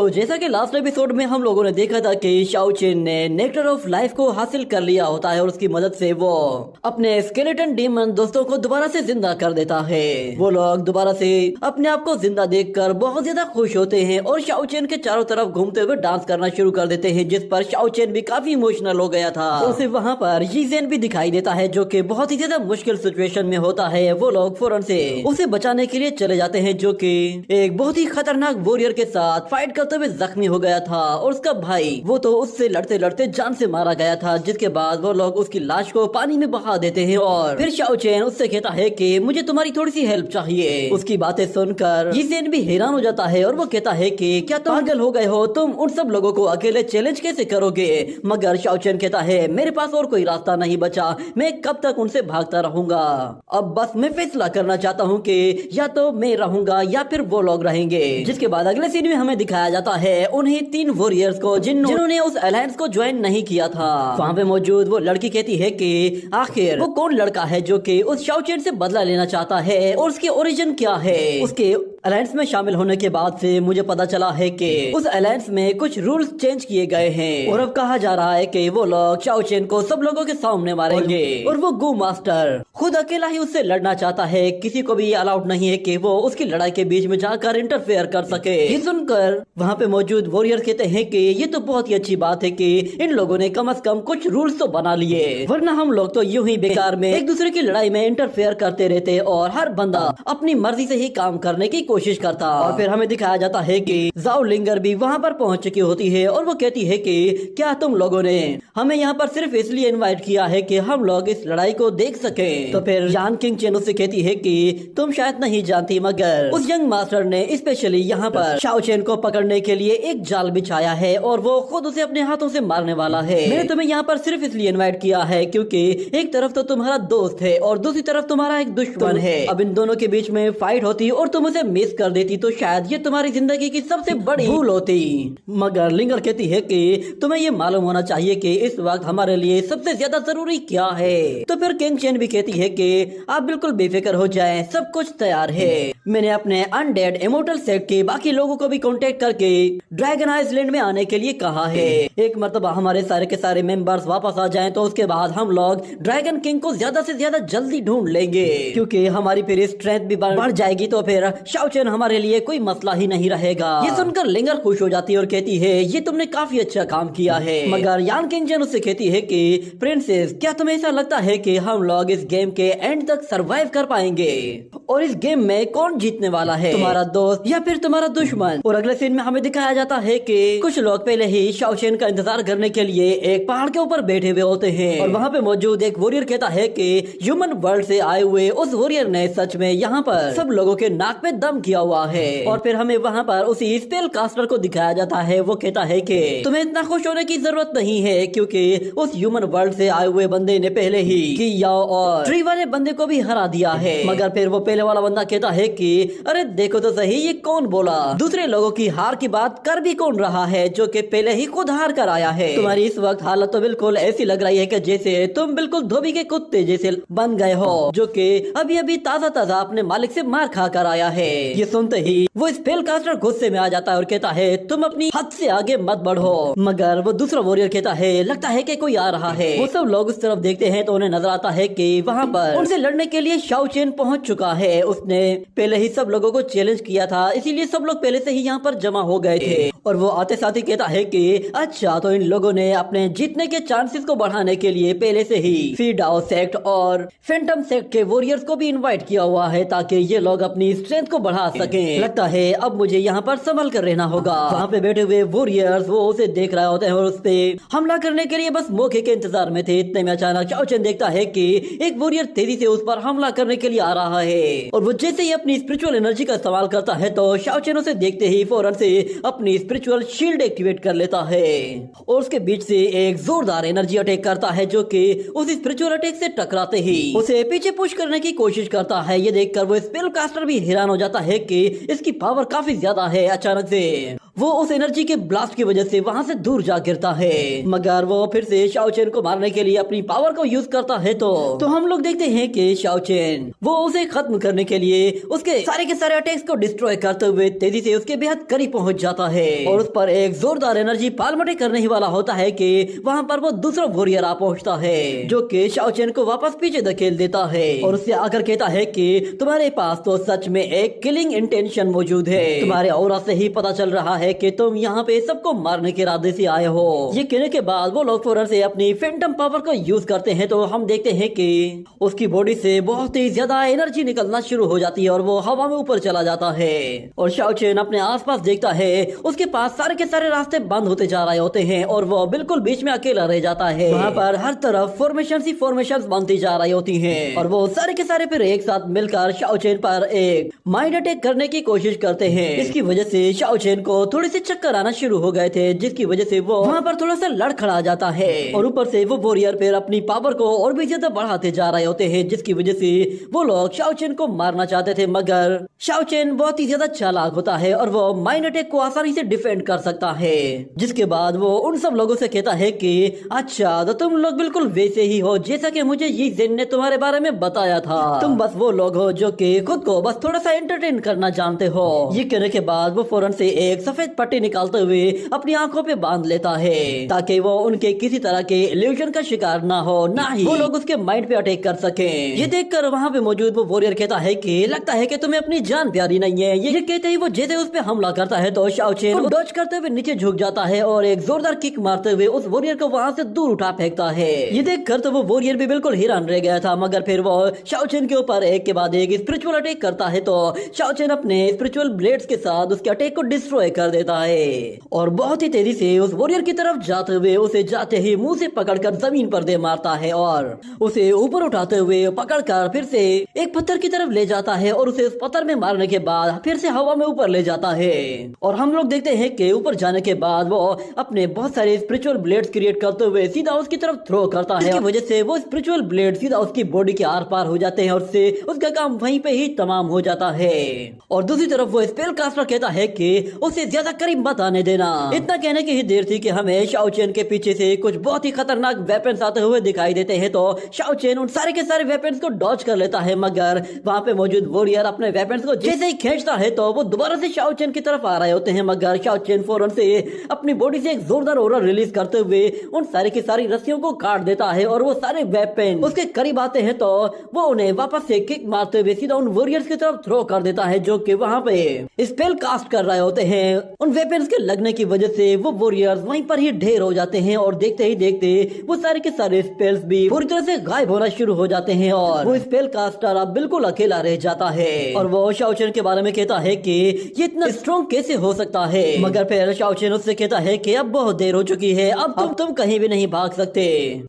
तो जैसा कि लास्ट एपिसोड में हम लोगों ने देखा था कि शाओ चेन ने नेक्टर ऑफ लाइफ को हासिल कर लिया होता है और उसकी मदद से वो अपने स्केलेटन डीमन दोस्तों को दोबारा से जिंदा कर देता है। वो लोग दोबारा से अपने आप को जिंदा देखकर बहुत ज्यादा खुश होते हैं और शाओ चेन के चारों तरफ घूमते हुए डांस करना शुरू कर देते हैं, जिस पर शाओ चेन भी काफी इमोशनल हो गया था। उसे वहाँ पर यीजेन भी दिखाई देता है जो कि बहुत ही ज्यादा मुश्किल सिचुएशन में होता है। वो लोग फौरन से उसे बचाने के लिए चले जाते हैं जो कि एक बहुत ही खतरनाक वॉरियर के साथ फाइट करते हुए जख्मी हो गया था और उसका भाई वो तो उससे लड़ते लड़ते जान से मारा गया था, जिसके बाद वो लोग उसकी लाश को पानी में बहा देते हैं और फिर शाओ चेन उससे कहता है कि मुझे तुम्हारी थोड़ी सी हेल्प चाहिए। उसकी बातें सुनकर यीजेन भी हैरान हो जाता है और वो कहता है कि क्या तुम पागल हो गए हो, तुम उन सब लोगों को अकेले चैलेंज कैसे करोगे। मगर शाओ चेन कहता है मेरे पास और कोई रास्ता नहीं बचा, मैं कब तक उनसे भागता रहूंगा। अब बस मैं फैसला करना चाहता हूँ कि या तो मैं रहूंगा या फिर वो लोग रहेंगे। जिसके बाद अगले सीन में हमें दिखाया जाता है उन्हीं 3 वॉरियर्स को जिन्होंने उस अलायंस को ज्वाइन नहीं किया था। वहाँ पे मौजूद वो लड़की कहती है कि आखिर वो कौन लड़का है जो कि उस शाओ चेन से बदला लेना चाहता है और उसकी ओरिजिन क्या है। उसके अलायंस में शामिल होने के बाद से मुझे पता चला है कि उस अलायंस में कुछ रूल्स चेंज किए गए हैं और अब कहा जा रहा है कि वो लोग शाओ चेन को सब लोगों के सामने मारेंगे और वो गू मास्टर खुद अकेला ही उससे लड़ना चाहता है। किसी को भी अलाउड नहीं है कि वो उसकी लड़ाई के बीच में जाकर इंटरफेयर कर सके। ये सुनकर वहाँ पे मौजूद वॉरियर कहते हैं कि ये तो बहुत ही अच्छी बात है कि इन लोगों ने कम से कम कुछ रूल्स तो बना लिए, वरना हम लोग तो यूं ही बेकार में एक दूसरे की लड़ाई में इंटरफेयर करते रहते और हर बंदा अपनी मर्जी से ही काम करने की कोशिश करता। और फिर हमें दिखाया जाता है कि जाओ लिंगर भी वहाँ पर पहुँच चुकी होती है और वो कहती है कि क्या तुम लोगों ने हमें यहाँ पर सिर्फ इसलिए इन्वाइट किया है कि हम लोग इस लड़ाई को देख सके। तो फिर यान किंग चेन उससे कहती है कि तुम शायद नहीं जानती मगर उस यंग मास्टर ने स्पेशली यहाँ पर शाओ चेन को पकड़ने के लिए एक जाल बिछाया है और वो खुद उसे अपने हाथों से मारने वाला है। मैंने तुम्हें यहाँ पर सिर्फ इसलिए इनवाइट किया है क्योंकि एक तरफ तो तुम्हारा दोस्त है और दूसरी तरफ तुम्हारा एक दुश्मन है। अब इन दोनों के बीच में फाइट होती और तुम उसे मिस कर देती तो शायद ये तुम्हारी जिंदगी की सबसे बड़ी भूल होती। मगर लिंगर कहती है कि तुम्हें ये मालूम होना चाहिए कि इस वक्त हमारे लिए सबसे ज्यादा जरूरी क्या है। तो फिर किंग चेन भी कहती है कि आप बिल्कुल बेफिक्र हो जाएं, सब कुछ तैयार है। मैंने अपने अनडेड इमोर्टल सेट के बाकी लोगों को भी कांटेक्ट करके ड्रैगन आइलैंड में आने के लिए कहा है। एक मर्तबा हमारे सारे के सारे मेंबर्स वापस आ जाएं तो उसके बाद हम लोग ड्रैगन किंग को ज्यादा से ज्यादा जल्दी ढूंढ लेंगे क्योंकि हमारी फिर स्ट्रेंथ भी बढ़ जाएगी तो फिर शाओ चेन हमारे लिए कोई मसला ही नहीं रहेगा। ये सुनकर लिंगर खुश हो जाती है और कहती है ये तुमने काफी अच्छा काम किया है। मगर यान किंग चेन उससे कहती है कि प्रिंसेस क्या तुम्हें ऐसा लगता है कि हम लोग इस गेम के एंड तक सरवाइव कर पाएंगे और इस गेम में कौन जीतने वाला है, तुम्हारा दोस्त या फिर तुम्हारा दुश्मन। और अगले सीन में हमें दिखाया जाता है कि कुछ लोग पहले ही शाओ चेन का इंतजार करने के लिए एक पहाड़ के ऊपर बैठे हुए होते हैं और वहाँ पे मौजूद एक वॉरियर कहता है कि ह्यूमन वर्ल्ड से आए हुए उस वॉरियर ने सच में यहाँ पर सब लोगों के नाक पे दम किया हुआ है। और फिर हमें वहाँ पर उसी स्पेल कास्टर को दिखाया जाता है। वो कहता है कि तुम्हें इतना खुश होने की जरूरत नहीं है क्योंकि उस ह्यूमन वर्ल्ड से आए हुए बंदे ने पहले ही याओ और ट्री वाले बंदे को भी हरा दिया है। मगर फिर वो पहले वाला बंदा कहता है कि अरे देखो तो सही ये कौन बोला, दूसरे लोगों की हार की बात कर भी कौन रहा है जो कि पहले ही खुद हार कर आया है। तुम्हारी इस वक्त हालत तो बिल्कुल ऐसी लग रही है कि जैसे तुम बिल्कुल धोबी के कुत्ते जैसे बन गए हो जो कि अभी अभी ताजा ताजा अपने मालिक से मार खा कर आया है। ये सुनते ही वो स्पेल कास्टर गुस्से में आ जाता है और कहता है तुम अपनी हद से आगे मत बढ़ो। मगर वो दूसरा वॉरियर कहता है लगता है कि कोई आ रहा है। वो सब लोग उस तरफ देखते हैं तो उन्हें नजर आता है कि वहाँ पर उनसे लड़ने के लिए शाओ चेन पहुँच चुका है। उसने पहले ही सब लोगों को चैलेंज किया था इसीलिए सब लोग पहले से ही यहाँ पर जमा हो गए थे। और वो आते साथ ही कहता है कि अच्छा तो इन लोगों ने अपने जीतने के चांसेस को बढ़ाने के लिए पहले से ही फीडाओ सेक्ट और फैंटम सेक्ट के वॉरियर्स को भी इनवाइट किया हुआ है ताकि ये लोग अपनी स्ट्रेंथ को बढ़ा सकें। लगता है अब मुझे यहाँ पर संभल कर रहना होगा। वहाँ पे बैठे हुए वॉरियर्स वो उसे देख रहे होते हैं और उस पे हमला करने के लिए बस मौके के इंतजार में थे। इतने में अचानक शाओ चेन देखता है कि एक वॉरियर तेजी से उस पर हमला करने के लिए आ रहा है और वो जैसे ही अपनी स्पिरिचुअल एनर्जी का इस्तेमाल करता है तो शाओ चेन उसे देखते ही फौरन से अपनी स्पिरिचुअल शील्ड एक्टिवेट कर लेता है और उसके बीच से एक जोरदार एनर्जी अटैक करता है जो कि उस स्पिरिचुअल अटैक से टकराते ही उसे पीछे पुश करने की कोशिश करता है। ये देखकर वो स्पेल कास्टर भी हैरान हो जाता है कि इसकी पावर काफी ज्यादा है। अचानक से वो उस एनर्जी के ब्लास्ट की वजह से वहाँ से दूर जा गिरता है। मगर वो फिर से शाओ चेन को मारने के लिए अपनी पावर को यूज करता है तो हम लोग देखते हैं कि शाओ चेन वो उसे खत्म करने के लिए उसके सारे अटैक्स को डिस्ट्रॉय करते हुए तेजी से उसके बेहद करीब पहुंच जाता है और उस पर एक जोरदार एनर्जी पालमटे करने ही वाला होता है कि वहाँ पर वो दूसरा वॉरियर आ पहुंचता है जो कि शाओ चेन को वापस पीछे धकेल देता है और उससे आकर कहता है कि तुम्हारे पास तो सच में एक किलिंग इंटेंशन मौजूद है। तुम्हारे ऑरा से ही पता चल रहा है कि तुम यहाँ पे सबको मारने के इरादे से आए हो। ये कहने के बाद वो लोग फौरन से अपनी फैंटम पावर को यूज करते हैं तो हम देखते हैं कि उसकी बॉडी से बहुत ही ज्यादा एनर्जी निकलना शुरू हो जाती है और वो हवा में ऊपर चला जाता है और शाओ चेन अपने आसपास देखता है उसके पास सारे के सारे रास्ते बंद होते जा रहे होते हैं और वो बिल्कुल बीच में अकेला रह जाता है। वहाँ पर हर तरफ फॉर्मेशन बनती जा रही होती हैं और वो सारे के सारे फिर एक साथ मिलकर शाओ चेन पर एक माइंड अटैक करने की कोशिश करते हैं। इसकी वजह से शाओ चेन को थोड़े से चक्कर आना शुरू हो गए थे जिसकी वजह से वो वहाँ पर थोड़ा सा लड़खड़ा जाता है और ऊपर से वो वॉरियर फिर अपनी पावर को और भी ज्यादा बढ़ाते जा रहे होते हैं जिसकी वजह से वो लोग शाओ चेन को मारना चाहते थे मगर शाओ चेन बहुत ही ज्यादा चालाक होता है और वो माइंड अटैक को आसानी से डिफेंड कर सकता है। जिसके बाद वो उन सब लोगों से कहता है कि अच्छा तो तुम लोग बिल्कुल वैसे ही हो जैसा कि मुझे ये जिन ने तुम्हारे बारे में बताया था। तुम बस वो लोग हो जो कि खुद को बस थोड़ा सा एंटरटेन करना जानते हो। ये कहने के बाद वो फौरन से एक सफेद पट्टी निकालते हुए अपनी आंखों पे बांध लेता है ताकि वो उनके किसी तरह के इल्यूजन का शिकार ना हो ना ही वो लोग उसके माइंड पे अटैक कर सके। ये देखकर वहाँ पे मौजूद वो वॉरियर कहता है कि लगता है कि तुम्हें अपनी जान प्यारी नहीं है। ये कहते ही वो जैसे उस पे हमला करता है तो शाओ चेन डॉज करते हुए नीचे झुक जाता है और एक जोरदार किक मारते हुए उस वॉरियर को वहाँ से दूर उठा फेंकता है। ये देखकर तो वो वॉरियर भी बिल्कुल हैरान रह गया था मगर फिर वो शाओ चेन के ऊपर एक के बाद एक स्पिरिचुअल अटैक करता है तो शाओ चेन अपने स्पिरिचुअल ब्लेड्स के साथ उसके अटैक को डिस्ट्रॉय कर देता है और बहुत ही तेजी से उस वॉरियर की तरफ जाते हुए उसे जाते ही मुंह से पकड़कर जमीन पर दे मारता है और उसे ऊपर उठाते हुए पकड़कर फिर से एक पत्थर की तरफ ले जाता है और उसे उस पत्थर में मारने के बाद फिर से हवा में ऊपर ले जाता है और हम लोग देखते हैं कि ऊपर जाने के बाद वो अपने बहुत सारे स्पिरिचुअल ब्लेड्स क्रिएट करते हुए सीधा उसकी तरफ थ्रो करता है। इसकी वजह से वो स्पिरिचुअल ब्लेड सीधा उसकी बॉडी के आर पार हो जाते हैं और उससे उसका काम वहीं पे ही तमाम हो जाता है। और दूसरी तरफ वो स्पेल कास्टर कहता है कि उसे ज्यादा करीब मत आने देना। इतना कहने की ही देर थी कि हमें शाओ चेन के पीछे से कुछ बहुत ही खतरनाक वेपन्स आते हुए दिखाई देते हैं तो शाओ चेन उन सारे के सारे वेपन्स को डॉज कर लेता है मगर वहाँ पे मौजूद वॉरियर अपने वेपन्स को जैसे ही खींचता है तो वो दोबारा से शाओ चेन की तरफ आ रहे होते हैं मगर शाओ चेन फौरन से अपनी बॉडी से एक जोरदार ऑरा रिलीज करते हुए उन सारी की सारी रस्सियों को काट देता है और वो सारे वेपन उसके करीब आते हैं तो वो उन्हें वापस से किक मारते हुए सीधा उन वॉरियर्स की तरफ थ्रो कर देता है जो कि वहाँ पे स्पेल कास्ट कर रहे होते हैं। उन वेपन्स के लगने की वजह से वो वॉरियर्स वहीं पर ही ढेर हो जाते हैं और देखते ही देखते वो सारे के सारे स्पेल्स भी पूरी तरह से गायब होना शुरू हो जाते हैं और वो स्पेल कास्टर अब बिल्कुल अकेला रह जाता है और वो शाओ चेन के बारे में कहता है कि ये इतना स्ट्रॉन्ग कैसे हो सकता है मगर फिर शाओ चेन उससे कहता है कि अब बहुत देर हो चुकी है, अब तुम कहीं भी नहीं भाग सकते।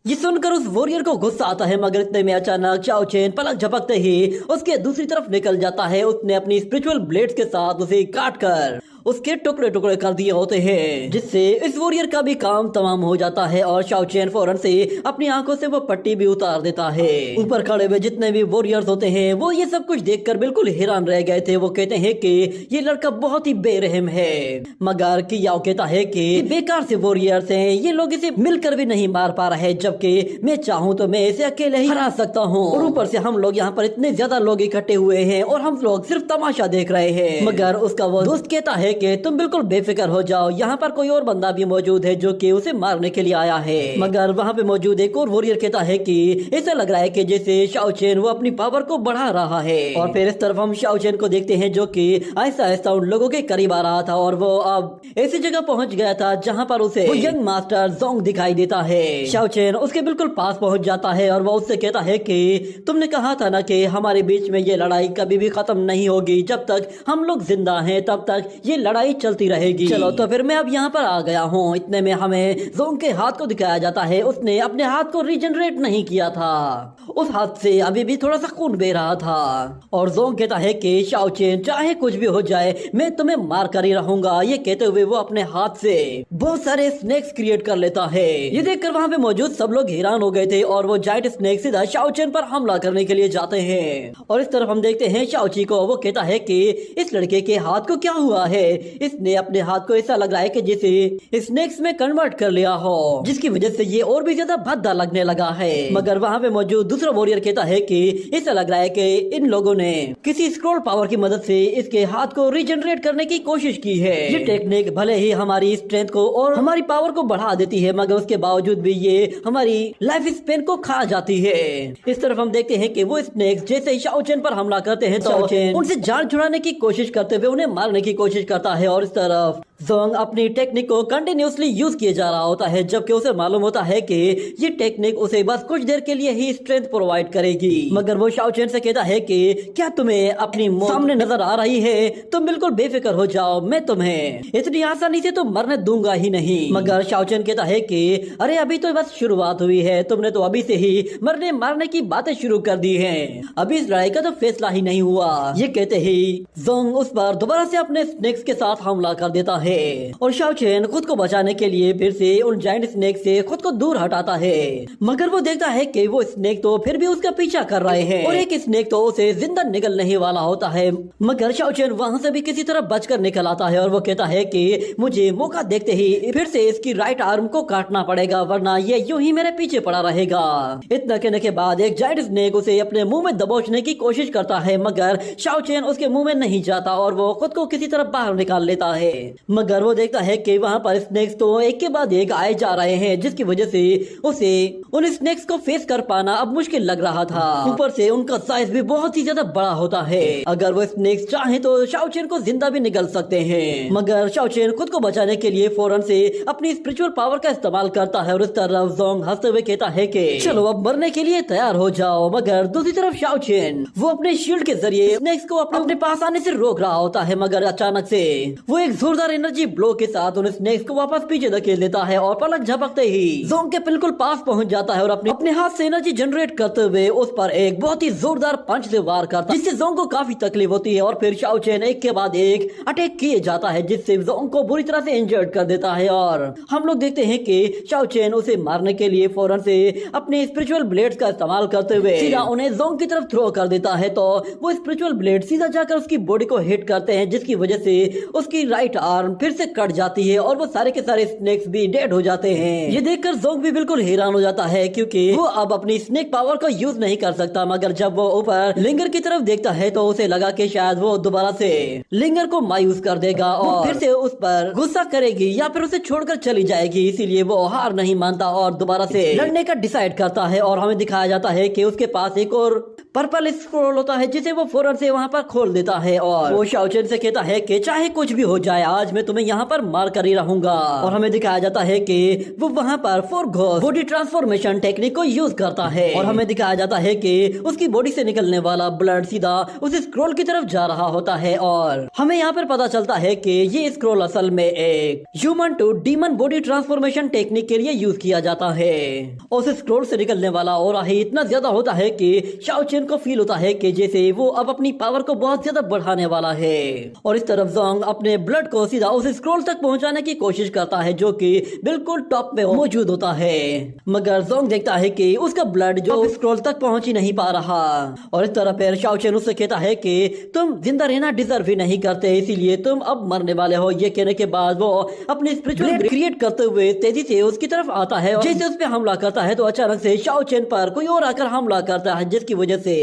ये सुनकर उस वॉरियर को गुस्सा आता है मगर इतने में अचानक शाओ चेन पलक झपकते ही उसके दूसरी तरफ निकल जाता है। उसने अपनी स्पिरिचुअल ब्लेड्स के साथ उसे काट कर उसके टुकड़े टुकड़े कर दिए होते हैं जिससे इस वॉरियर का भी काम तमाम हो जाता है और शाओ चेन फौरन से अपनी आंखों से वो पट्टी भी उतार देता है। ऊपर खड़े हुए जितने भी वॉरियर्स होते हैं वो ये सब कुछ देखकर बिल्कुल हैरान रह गए थे। वो कहते हैं कि ये लड़का बहुत ही बेरहम है मगर कियाओ कहता है कि बेकार से वॉरियर्स हैं, ये लोग इसे मिलकर भी नहीं मार पा रहे जबकि मैं चाहूँ तो मैं इसे अकेले ही हरा सकता हूँ और ऊपर से हम लोग यहाँ पर इतने ज्यादा लोग इकट्ठे हुए हैं और हम लोग सिर्फ तमाशा देख रहे हैं। मगर उसका वो दोस्त कहता है कि तुम बिल्कुल बेफिक्र हो जाओ, यहाँ पर कोई और बंदा भी मौजूद है जो कि उसे मारने के लिए आया है। मगर वहाँ पे मौजूद एक और वॉरियर कहता है कि ऐसा लग रहा है कि जैसे शाओ चेन वो अपनी पावर को बढ़ा रहा है और फिर इस तरफ हम शाओ चेन को देखते हैं जो कि ऐसा ऐसा उन लोगों के करीब आ रहा था और वो अब ऐसी जगह पहुंच गया था जहाँ पर उसे वो यंग मास्टर जोंग दिखाई देता है। शाओ चेन उसके बिल्कुल पास पहुंच जाता है और वो उससे कहता है कि तुमने कहा था ना कि हमारे बीच में ये लड़ाई कभी भी खत्म नहीं होगी, जब तक हम लोग जिंदा हैं तब तक ये लड़ाई चलती रहेगी। चलो तो फिर मैं अब यहाँ पर आ गया हूँ। इतने में हमें जोंग के हाथ को दिखाया जाता है। उसने अपने हाथ को रीजनरेट नहीं किया था, उस हाथ से अभी भी थोड़ा सा खून बह रहा था और जोंग कहता है कि शाओ चेन चाहे कुछ भी हो जाए मैं तुम्हें मार कर ही रहूंगा। ये कहते हुए वो अपने हाथ से बहुत सारे स्नेक्स क्रिएट कर लेता है। ये देखकर वहाँ पे मौजूद सब लोग हैरान हो गए थे और वो जायंट स्नेक सीधा शाओ चेन पर हमला करने के लिए जाते हैं। और इस तरफ हम देखते हैं शाओची को, वो कहता है कि इस लड़के के हाथ को क्या हुआ है, इसने अपने हाथ को ऐसा लग रहा है कि जैसे स्नेक्स में कन्वर्ट कर लिया हो, जिसकी वजह से ये और भी ज्यादा भद्दा लगने लगा है। मगर वहाँ पे मौजूद दूसरा वॉरियर कहता है कि ऐसा लग रहा है कि इन लोगों ने किसी स्क्रॉल पावर की मदद से इसके हाथ को रीजनरेट करने की कोशिश की है। ये टेक्निक भले ही हमारी स्ट्रेंथ को और हमारी पावर को बढ़ा देती है, मगर उसके बावजूद भी ये हमारी लाइफ स्पेन को खा जाती है। इस तरफ हम देखते हैं कि वो स्नेक्स जैसे ही शाओ चेन पर हमला करते हैं तो उनसे जान छुड़ाने की कोशिश करते हुए उन्हें मारने की कोशिश करता है। और इस तरफ जोंग अपनी टेक्निक को कंटिन्यूसली यूज किए जा रहा होता है, जबकि उसे मालूम होता है कि ये टेक्निक उसे बस कुछ देर के लिए ही स्ट्रेंथ प्रोवाइड करेगी। मगर वो शाओ चेन से कहता है कि क्या तुम्हें अपनी मौत सामने नजर आ रही है? तुम बिल्कुल बेफिक्र हो जाओ, मैं तुम्हें इतनी आसानी से तो मरने दूंगा ही नहीं। मगर शाओ चेन कहता है कि अरे अभी तो बस शुरुआत हुई है, तुमने तो अभी से ही मरने मारने की बातें शुरू कर दी है, अभी इस लड़ाई का तो फैसला ही नहीं हुआ। ये कहते ही जोंग उस पर दोबारा से अपने स्नेक्स के साथ हमला कर देता है और शाओ चेन खुद को बचाने के लिए फिर से उन जायंट स्नेक से खुद को दूर हटाता है। मगर वो देखता है कि वो स्नेक तो फिर भी उसका पीछा कर रहे हैं और एक स्नेक तो उसे जिंदा निकलने वाला होता है। मगर शाओ चेन वहाँ से भी किसी तरह बचकर निकल आता है और वो कहता है कि मुझे मौका देखते ही फिर से इसकी राइट आर्म को काटना पड़ेगा, वरना ये यूं ही मेरे पीछे पड़ा रहेगा। इतना कहने के बाद एक जायंट स्नेक उसे अपने मुंह में दबोचने की कोशिश करता है, मगर शाओ चेन उसके मुंह में नहीं जाता और वो खुद को किसी तरह बाहर निकाल लेता है। मगर वो देखता है कि वहाँ पर स्नेक्स तो एक के बाद एक आए जा रहे हैं, जिसकी वजह से उसे उन स्नेक्स को फेस कर पाना अब मुश्किल लग रहा था। ऊपर से उनका साइज भी बहुत ही ज्यादा बड़ा होता है, अगर वो स्नेक्स चाहे तो शाओ चेन को जिंदा भी निगल सकते हैं। मगर शाओ चेन खुद को बचाने के लिए फौरन से अपनी स्पिरिचुअल पावर का इस्तेमाल करता है और इस तरफ जोंग हंसते हुए कहता है कि चलो अब मरने के लिए तैयार हो जाओ। मगर दूसरी तरफ शाओ चेन वो अपने शील्ड के जरिए स्नेक्स को अपने पास आने से रोक रहा होता है, मगर अचानक से वो एक जोरदार एनर्जी ब्लो के साथ उन स्नेक्स को वापस पीछे धकेल देता है और पलक झपकते ही जोंग के बिल्कुल पास पहुंच जाता है और अपने हाथ से एनर्जी जनरेट करते हुए उस पर एक बहुत ही जोरदार पंच से वार करता है, जिससे जोंग को काफी तकलीफ होती है। और फिर शाओ चेन एक के बाद एक अटैक किए जाता है, जिससे जोंग को बुरी तरह से इंजर्ड कर देता है। और हम लोग देखते हैं कि शाओ चेन उसे मारने के लिए फौरन से अपने स्पिरिचुअल ब्लेड्स का इस्तेमाल करते हुए सीधा उन्हें जोंग की तरफ थ्रो कर देता है, तो वो स्पिरिचुअल ब्लेड सीधा जाकर उसकी बॉडी को हिट करते हैं, जिसकी वजह से उसकी राइट आर्म फिर से कट जाती है और वो सारे के सारे स्नेक्स भी डेड हो जाते हैं। ये देखकर जोंग भी बिल्कुल हैरान हो जाता है, क्योंकि वो अब अपनी स्नेक पावर का यूज नहीं कर सकता। मगर जब वो ऊपर लिंगर की तरफ देखता है तो उसे लगा कि शायद वो दोबारा से लिंगर को मायूस कर देगा और फिर से उस पर गुस्सा करेगी या फिर उसे छोड़कर चली जाएगी। इसीलिए वो हार नहीं मानता और दोबारा से लड़ने का डिसाइड करता है। और हमें दिखाया जाता है कि उसके पास एक और पर्पल स्क्रॉल होता है, जिसे वो फौरन से वहाँ पर खोल देता है और वो शाओ चेन से कहता है कि चाहे कुछ भी हो जाए, आज मैं तुम्हें यहाँ पर मार कर ही रहूंगा। और हमें दिखाया जाता है कि वो वहाँ पर four ghost body transformation technique को यूज करता है और हमें दिखाया जाता है कि उसकी बॉडी से निकलने वाला ब्लड सीधा उस स्क्रॉल की तरफ जा रहा होता है। और हमें यहाँ पर पता चलता है कि ये स्क्रॉल असल में एक human to demon body transformation technique के लिए यूज किया जाता है। उस स्क्रॉल से निकलने वाला और ही इतना ज्यादा होता है कि शाओ चेन को फील होता है कि जैसे वो अब अपनी पावर को बहुत ज्यादा बढ़ाने वाला है। और इस तरफ जोंग अपने ब्लड को सीधा उस स्क्रॉल तक पहुंचाने की कोशिश करता है, जो कि बिल्कुल टॉप पे मौजूद होता है। मगर जोंग देखता है कि उसका ब्लड जो स्क्रॉल तक पहुंच ही नहीं पा रहा। और इस तरह फिर शाओ चेन उससे कहता है कि तुम जिंदा रहना डिजर्व ही नहीं करते, इसीलिए तुम अब मरने वाले हो। ये कहने के बाद वो अपनी स्पिरिचुअल ब्लेड क्रिएट करते हुए तेजी से उसकी तरफ आता है और जैसे उस पर हमला करता है तो अचानक से शाओ चेन पर कोई और आकर हमला करता है, जिसकी वजह से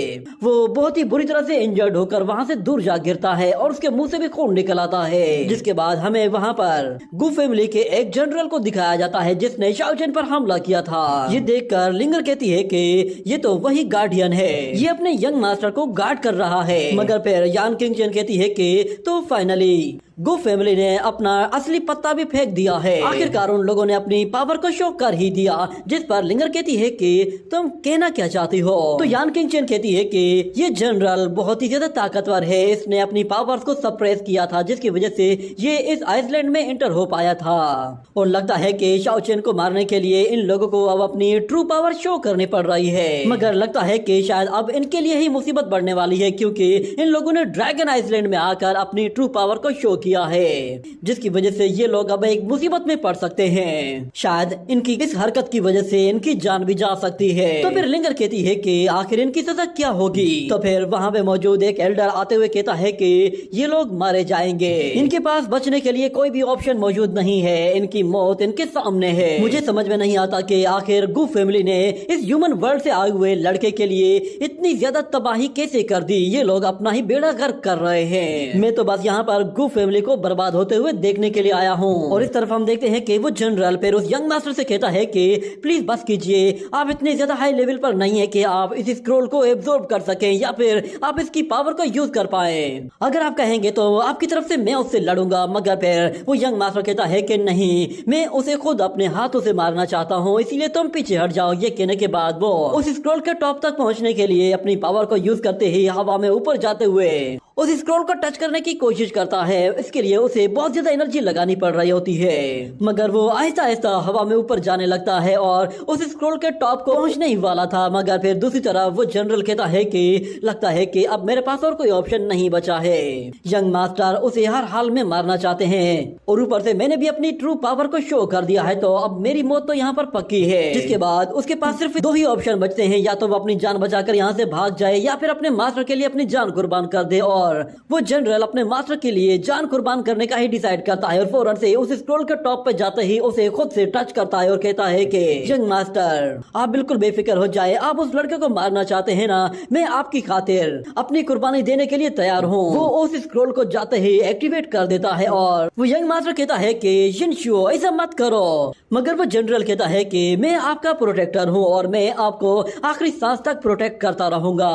वो बहुत ही बुरी तरह से इंजर्ड होकर वहाँ से दूर जा गिरता है और उसके मुंह से भी खून निकल आता है। जिसके बाद हमें वहाँ पर गु फैमिली के एक जनरल को दिखाया जाता है, जिसने शाओ चेन पर हमला किया था। ये देखकर लिंगर कहती है कि ये तो वही गार्डियन है, ये अपने यंग मास्टर को गार्ड कर रहा है। मगर फिर यान किंग चेन कहती है कि तो फाइनली गु फैमिली ने अपना असली पत्ता भी फेंक दिया है। आखिरकार उन लोगों ने अपनी पावर को शो कर ही दिया। जिस पर लिंगर कहती है कि तुम कहना क्या चाहती हो। तो यान किंग चेन कहती है कि ये जनरल बहुत ही ज्यादा ताकतवर है, इसने अपनी पावर्स को सप्रेस किया था, जिसकी वजह से ये इस आइसलैंड में एंटर हो पाया था। और लगता है कि शाओ चेन को मारने के लिए इन लोगों को अब अपनी ट्रू पावर शो करनी पड़ रही है। मगर लगता है कि शायद अब इनके लिए ही मुसीबत बढ़ने वाली है, क्योंकि इन लोगों ने ड्रैगन आइसलैंड में आकर अपनी ट्रू पावर को शो किया है, जिसकी वजह से ये लोग अब एक मुसीबत में पड़ सकते हैं। शायद इनकी इस हरकत की वजह से इनकी जान भी जा सकती है। तो फिर लिंगर कहती है कि आखिर इनकी सजा क्या होगी। तो फिर वहाँ पे मौजूद एक एल्डर आते हुए कहता है कि ये लोग मारे जाएंगे, इनके पास बचने के लिए कोई भी ऑप्शन मौजूद नहीं है, इनकी मौत इनके सामने है। मुझे समझ में नहीं आता कि आखिर गू फैमिली ने इस ह्यूमन वर्ल्ड से आए हुए लड़के के लिए इतनी ज्यादा तबाही कैसे कर दी। ये लोग अपना ही बेड़ा गर्क कर रहे हैं। मैं तो बस यहाँ पर गू फैमिली को बर्बाद होते हुए देखने के लिए आया हूँ। और इस तरफ हम देखते हैं कि वो जनरल फिर उस यंग मास्टर से कहता है कि प्लीज बस कीजिए, आप इतने ज्यादा हाई लेवल पर नहीं है कि आप इस स्क्रॉल को एब्जॉर्ब कर सकें या फिर आप इसकी पावर को यूज कर पाए। अगर आप कहेंगे तो आपकी तरफ से मैं उससे लड़ूंगा। मगर फिर वो यंग मास्टर कहता है कि नहीं, मैं उसे खुद अपने हाथों से मारना चाहता हूँ, इसीलिए तुम पीछे हट जाओ। ये कहने के बाद वो उस स्क्रॉल के टॉप तक पहुंचने के लिए अपनी पावर को यूज करते ही हवा में ऊपर जाते हुए उस स्क्रॉल को टच करने की कोशिश करता है। इसके लिए उसे बहुत ज्यादा एनर्जी लगानी पड़ रही होती है, मगर वो आहिस्ता आहिस्ता हवा में ऊपर जाने लगता है और उस स्क्रॉल के टॉप को पहुंचने ही वाला था। मगर फिर दूसरी तरफ वो जनरल कहता है कि लगता है कि अब मेरे पास और कोई ऑप्शन नहीं बचा है। यंग मास्टर उसे हर हाल में मारना चाहते हैं और ऊपर से मैंने भी अपनी ट्रू पावर को शो कर दिया है, तो अब मेरी मौत तो यहाँ पर पक्की है। जिसके बाद उसके पास सिर्फ दो ही ऑप्शन बचते हैं, या तो वो अपनी जान बचाकर यहाँ से भाग जाए या फिर अपने मास्टर के लिए अपनी जान कुर्बान कर दे। और वो जनरल अपने मास्टर के लिए जान कुर्बान करने का ही डिसाइड करता है और फौरन से उस स्क्रॉल के टॉप पे जाते ही उसे खुद से टच करता है और कहता है कि यंग मास्टर आप बिल्कुल बेफिक्र हो जाए, आप उस लड़के को मारना चाहते हैं ना, मैं आपकी खातिर अपनी कुर्बानी देने के लिए तैयार हूँ। वो उस स्क्रॉल को जाते ही एक्टिवेट कर देता है और वो यंग मास्टर कहता है कि शिनशुओ ऐसा मत करो। मगर वो जनरल कहता है कि मैं आपका प्रोटेक्टर हूँ और मैं आपको आखिरी सांस तक प्रोटेक्ट करता रहूंगा।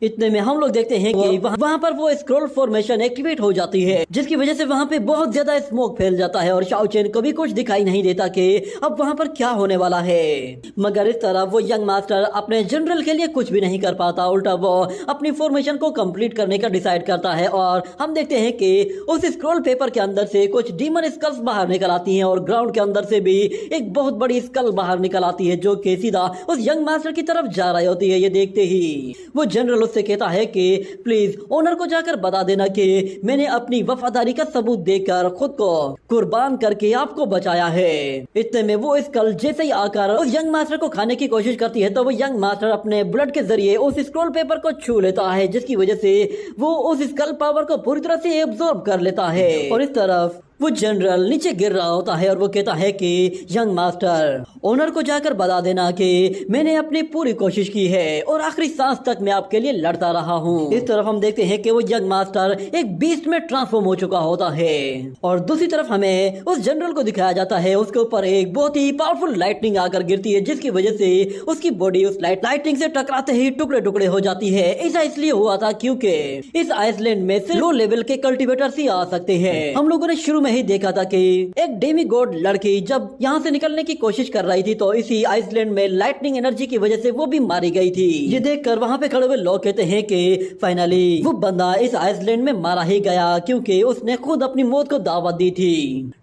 इतने में हम लोग देखते हैं कि वहाँ पर वो स्क्रॉल फॉर्मेशन एक्टिवेट हो जाती है, जिसकी वजह से वहाँ पे बहुत ज्यादा स्मोक फैल जाता है और शाओ चेन को भी कुछ दिखाई नहीं देता कि अब वहाँ पर क्या होने वाला है। मगर इस तरह वो यंग मास्टर अपने जनरल के लिए कुछ भी नहीं कर पाता, उल्टा वो अपनी फॉर्मेशन को कंप्लीट करने का डिसाइड करता है। और हम देखते हैं कि उस स्क्रॉल पेपर के अंदर से कुछ डीमन स्कल्स बाहर निकल आती हैं और ग्राउंड के अंदर से भी एक बहुत बड़ी स्कल बाहर निकल आती है जो कि सीधा उस यंग मास्टर की तरफ जा रही होती है। ये देखते ही वो जनरल उससे कहता है कि प्लीज ओनर को जाकर बता देना कि मैंने अपनी वफादारी का सबूत देकर खुद को कुर्बान करके आपको बचाया है। इतने में वो स्कल जैसे ही आकर उस यंग मास्टर को खाने की कोशिश करती है तो वो यंग मास्टर अपने ब्लड के जरिए उस स्क्रॉल पेपर को छू लेता है, जिसकी वजह से वो उस स्कल पावर को पूरी तरह से एब्जॉर्ब कर लेता है। और इस तरफ वो जनरल नीचे गिर रहा होता है और वो कहता है कि यंग मास्टर ओनर को जाकर बता देना कि मैंने अपनी पूरी कोशिश की है और आखिरी सांस तक मैं आपके लिए लड़ता रहा हूँ। इस तरफ हम देखते हैं कि वो यंग मास्टर एक बीस्ट में ट्रांसफॉर्म हो चुका होता है और दूसरी तरफ हमें उस जनरल को दिखाया जाता है, उसके ऊपर एक बहुत ही पावरफुल लाइटनिंग आकर गिरती है, जिसकी वजह से उसकी बॉडी उस लाइटनिंग से टकराते ही टुकड़े टुकड़े हो जाती है। ऐसा इसलिए हुआ था क्योंकि इस आइसलैंड में सिर्फ लो लेवल के कल्टीवेटर्स ही आ सकते हैं। हम लोगों ने शुरू में ही देखा था कि एक डेमी गॉड लड़की जब यहाँ से निकलने की कोशिश कर रही थी तो इसी आइसलैंड में लाइटनिंग एनर्जी की वजह से वो भी मारी गई थी। ये देखकर वहाँ पे खड़े हुए लोग कहते हैं कि फाइनली वो बंदा इस आइसलैंड में मारा ही गया क्योंकि उसने खुद अपनी मौत को दावत दी थी।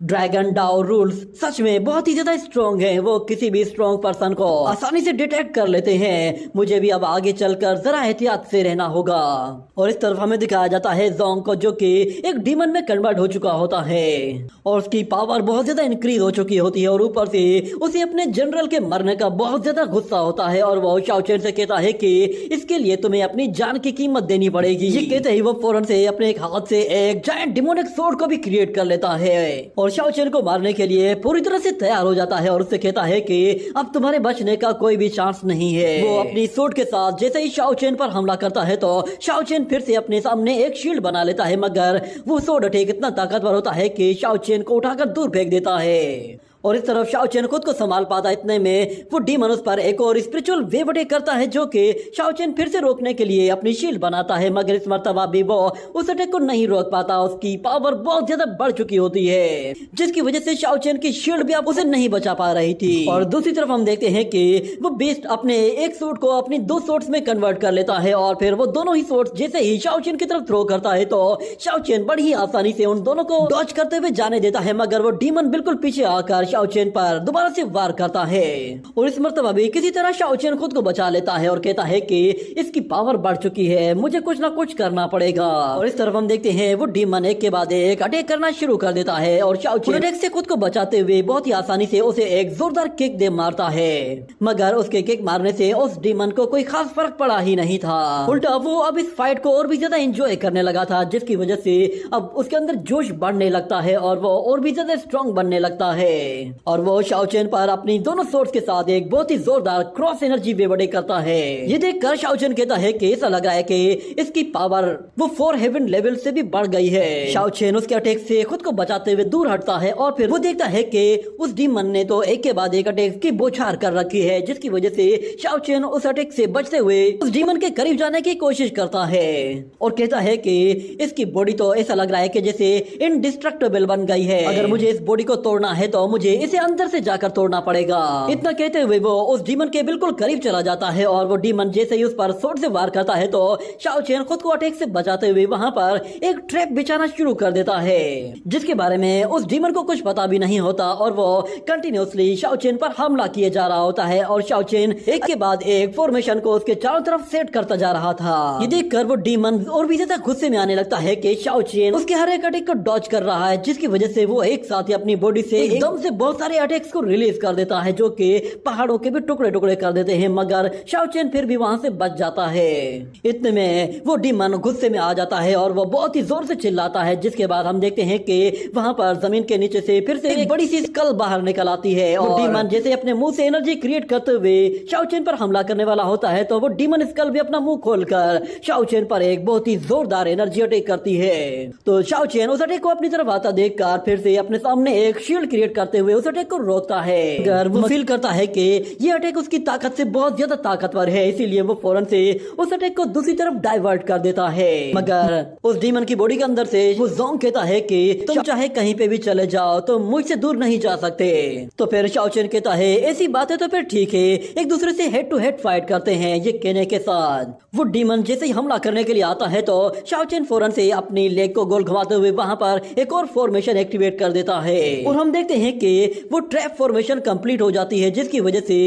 ड्रैगन डाओ रूल्स सच में बहुत ही ज्यादा स्ट्रॉन्ग है, वो किसी भी स्ट्रॉन्ग पर्सन को आसानी से डिटेक्ट कर लेते हैं। मुझे भी अब आगे चलकर जरा एहतियात से रहना होगा। और इस तरफ हमें दिखाया जाता है जोंग को, जो कि एक डीमन में कन्वर्ट हो चुका होता है और उसकी पावर बहुत ज्यादा इंक्रीज हो चुकी होती है और ऊपर से उसे अपने जनरल के मरने का बहुत ज्यादा गुस्सा होता है और वो शाओ चेन से कहता है कि इसके लिए तुम्हें अपनी जान की कीमत देनी पड़ेगी। ये कहते ही वो फौरन से अपने एक हाथ से एक जायंट डिमोनिक सोर्ड को भी क्रिएट कर लेता है और शाओ चेन को मारने के लिए पूरी तरह से तैयार हो जाता है और उससे कहता है कि अब तुम्हारे बचने का कोई भी चांस नहीं है। वो अपनी सोर्ड के साथ जैसे ही शाओ चेन पर हमला करता है तो शाओ चेन फिर से अपने सामने एक शील्ड बना लेता है, मगर वो सोर्ड अटैक इतना ताकतवर होता है कि शाओ चेन को उठाकर दूर फेंक देता है। और इस तरफ शाओ चेन खुद को संभाल पाता, इतने में वो डीमन उस पर एक और स्पिरिचुअल वेव अटैक करता है जो कि शाओ चेन फिर से रोकने के लिए अपनी शील्ड बनाता है, मगर इस मर्तबा भी वो उस अटैक को नहीं रोक पाता। उसकी पावर बहुत ज्यादा बढ़ चुकी होती है जिसकी वजह से शाओ चेन की शील्ड भी अब उसे नहीं बचा पा रही थी। और दूसरी तरफ हम देखते हैं कि वो बीस्ट अपने एक सूट को अपनी दो सोर्ट्स में कन्वर्ट कर लेता है और फिर वो दोनों ही सोर्ट्स जैसे ही शाओ चेन की तरफ थ्रो करता है तो शाओ चेन बड़ी ही आसानी से उन दोनों को डॉज करते हुए जाने देता है, मगर वो डीमन बिल्कुल पीछे आकर शाओ चेन पर दोबारा से वार करता है और इस मर्तबा भी किसी तरह शाओ चेन खुद को बचा लेता है और कहता है कि इसकी पावर बढ़ चुकी है, मुझे कुछ ना कुछ करना पड़ेगा। और इस तरफ हम देखते हैं वो डीमन एक के बाद एक अटैक करना शुरू कर देता है और शाओ चेन अटैक से खुद को बचाते हुए बहुत ही आसानी से उसे एक जोरदार किक दे मारता है, मगर उसके किक मारने से उस डीमन को कोई खास फर्क पड़ा ही नहीं था। उल्टा वो अब इस फाइट को और भी ज्यादा एंजॉय करने लगा था, जिसकी वजह से अब उसके अंदर जोश बढ़ने लगता है और वो और भी ज्यादा स्ट्रॉन्ग बनने लगता है और वो शाओ चेन पर अपनी दोनों सोर्स के साथ एक बहुत ही जोरदार क्रॉस एनर्जी वेव अटैक करता है। ये देखकर शाओ चेन कहता है कि ऐसा लग रहा है कि इसकी पावर वो 4 हेवन लेवल से भी बढ़ गई है। शाओ चेन उसके अटैक से खुद को बचाते हुए दूर हटता है और फिर वो देखता है कि उस डीमन ने तो एक के बाद एक अटैक की बौछार कर रखी है, जिसकी वजह से शाओ चेन उस अटैक से बचते हुए उस डीमन के करीब जाने की कोशिश करता है और कहता है कि इसकी बॉडी तो ऐसा लग रहा है कि जैसे इनडिस्ट्रक्टेबल बन गई है, अगर मुझे इस बॉडी को तोड़ना है तो मुझे इसे अंदर से जाकर तोड़ना पड़ेगा। इतना कहते हुए वो उस डीमन के बिल्कुल करीब चला जाता है और वो डीमन जैसे ही उस पर स्वॉर्ड से वार करता है तो शाओ चेन खुद को अटैक से बचाते हुए वहां पर एक ट्रैप बिछाना शुरू कर देता है, जिसके बारे में उस डीमन को कुछ पता भी नहीं होता और वो कंटिन्यूअसली शाओ चेन पर हमला किए जा रहा होता है और शाओ चेन एक के बाद एक फॉर्मेशन को उसके चारों तरफ सेट करता जा रहा था। ये देखकर वो डीमन और भी ज्यादा गुस्से में आने लगता है कि शाओ चेन उसके हर एक अटैक को डॉज कर रहा है, जिसकी वजह से वो एक साथ ही अपनी बॉडी से एकदम से बहुत सारे अटैक्स को रिलीज कर देता है, जो कि पहाड़ों के भी टुकड़े टुकड़े कर देते हैं, मगर शाओ चेन फिर भी वहां से बच जाता है। इतने में वो डीमन गुस्से में आ जाता है और वो बहुत ही जोर से चिल्लाता है, जिसके बाद हम देखते हैं कि वहां पर जमीन के नीचे से फिर से एक बड़ी सी स्कल बाहर निकल आती है और डीमन जैसे अपने मुंह से एनर्जी क्रिएट करते हुए शाओ चेन पर हमला करने वाला होता है तो वो डीमन स्कल भी अपना मुंह खोलकर शाओ चेन पर एक बहुत ही जोरदार एनर्जी अटैक करती है। तो शाओ चेन उस अटैक को अपनी तरफ आता देखकर फिर से अपने सामने एक शील्ड क्रिएट करते हुए उस अटैक को रोकता है, मगर वो फील करता है कि ये अटैक उसकी ताकत से बहुत ज्यादा ताकतवर है, इसीलिए वो फौरन से उस अटैक को दूसरी तरफ डाइवर्ट कर देता है। मगर उस डीमन की बॉडी के अंदर से वो जोंग कहता है कि तुम चाहे कहीं पे भी चले जाओ तो मुझसे दूर नहीं जा सकते। तो फिर शाओ चेन कहता है ऐसी बात है तो फिर ठीक है, एक दूसरे से हेड टू हेड फाइट करते हैं। ये कहने के साथ वो डीमन जैसे ही हमला करने के लिए आता है तो शाओ चेन फौरन से अपनी लेग को गोल घुमाते हुए वहां पर एक और फॉर्मेशन एक्टिवेट कर देता है और हम देखते हैं कि वो ट्रैप फॉर्मेशन कंप्लीट हो जाती है, जिसकी वजह से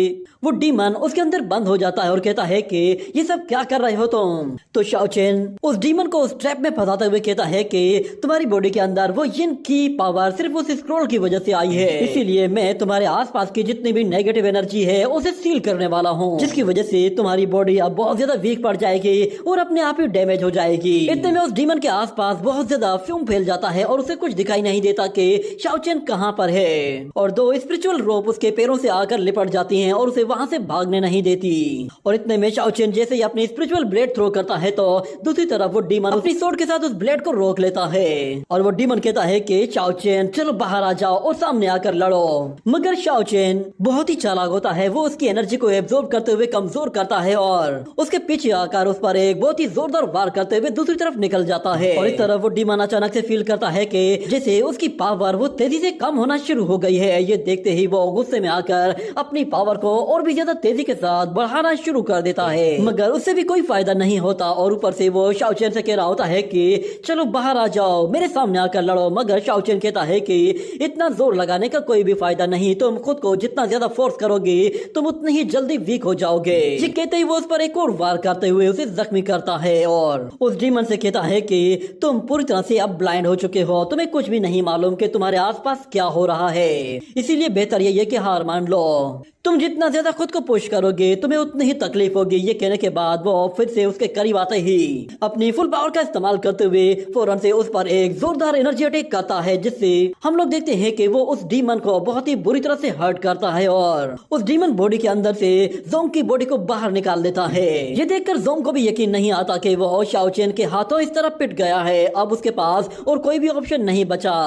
वो डीमन उसके अंदर बंद हो जाता है और कहता है कि ये सब क्या कर रहे हो तुम। तो शाओ चेन उस डीमन को उस ट्रैप में फंसाते हुए कहता है कि तुम्हारी बॉडी के अंदर वो यिन की पावर सिर्फ उस स्क्रॉल की वजह से आई है, इसीलिए मैं तुम्हारे आसपास की जितनी भी नेगेटिव एनर्जी है उसे सील करने वाला हूँ, जिसकी वजह से तुम्हारी बॉडी अब बहुत ज्यादा वीक पड़ जाएगी और अपने आप ही डैमेज हो जाएगी। इतने में उस डीमन के आसपास बहुत ज्यादा फ्यूम फैल जाता है और उसे कुछ दिखाई नहीं देता कि शाओ चेन कहाँ पर है और दो स्पिरिचुअल रोप उसके पैरों से आकर लिपट जाती हैं और उसे वहां से भागने नहीं देती। और इतने में शाओ चेन जैसे ही अपनी स्पिरिचुअल ब्लेड थ्रो करता है तो दूसरी तरफ वो डीमन अपनी स्वॉर्ड के साथ उस ब्लेड को रोक लेता है और वो डीमन कहता है कि शाओ चेन चलो बाहर आ जाओ और सामने आकर लड़ो। मगर शाओ चेन बहुत ही चालाक होता है, वो उसकी एनर्जी को एब्जॉर्ब करते हुए कमजोर करता है और उसके पीछे आकर उस पर एक बहुत ही जोरदार वार करते हुए दूसरी तरफ निकल जाता है। और इस तरफ वो डीमन अचानक से फील करता है कि जैसे उसकी पावर वो तेजी से कम होना शुरू हो गई है। ये देखते ही वो गुस्से में आकर अपनी पावर को और भी ज्यादा तेजी के साथ बढ़ाना शुरू कर देता है, मगर उससे भी कोई फायदा नहीं होता और ऊपर से वो शाओ चेन से कह रहा होता है कि चलो बाहर आ जाओ, मेरे सामने आकर लड़ो। मगर शाओ चेन कहता है कि इतना जोर लगाने का कोई भी फायदा नहीं, तुम खुद को जितना ज्यादा फोर्स करोगे तुम उतनी ही जल्दी वीक हो जाओगे। ये कहते ही वो उस पर एक और वार करते हुए उसे जख्मी करता है और उस डीमन से कहता है कि तुम पूरी तरह से अब ब्लाइंड हो चुके हो, तुम्हें कुछ भी नहीं मालूम कि तुम्हारे आसपास क्या हो रहा है, इसीलिए बेहतर ये कि हार मान लो। तुम जितना ज्यादा खुद को पुश करोगे तुम्हें उतनी ही तकलीफ होगी। ये कहने के बाद वो फिर से उसके करीब आते ही अपनी फुल पावर का इस्तेमाल करते हुए फौरन से उस पर एक जोरदार एनर्जी अटैक करता है, जिससे हम लोग देखते हैं कि वो उस डीमन को बहुत ही बुरी तरह से हर्ट करता है और उस डीमन बॉडी के अंदर से जोंग की बॉडी को बाहर निकाल देता है। ये देखकर जोंग को भी यकीन नहीं आता कि वो शाओ चेन के हाथों इस तरह पिट गया है, अब उसके पास और कोई भी ऑप्शन नहीं बचा।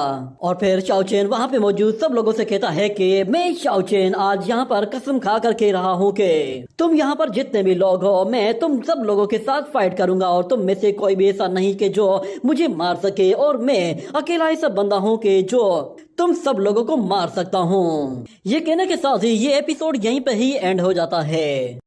और फिर शाओ चेन वहाँ पे मौजूद सब लोगों से कहता है कि मैं शाओ चेन आज यहाँ पर कसम खा कर कह रहा हूँ कि तुम यहाँ पर जितने भी लोग हो मैं तुम सब लोगों के साथ फाइट करूंगा और तुम में से कोई भी ऐसा नहीं कि जो मुझे मार सके, और मैं अकेला ऐसा बंदा हूँ कि जो तुम सब लोगों को मार सकता हूँ। ये कहने के साथ ही ये एपिसोड यहीं पे ही एंड हो जाता है।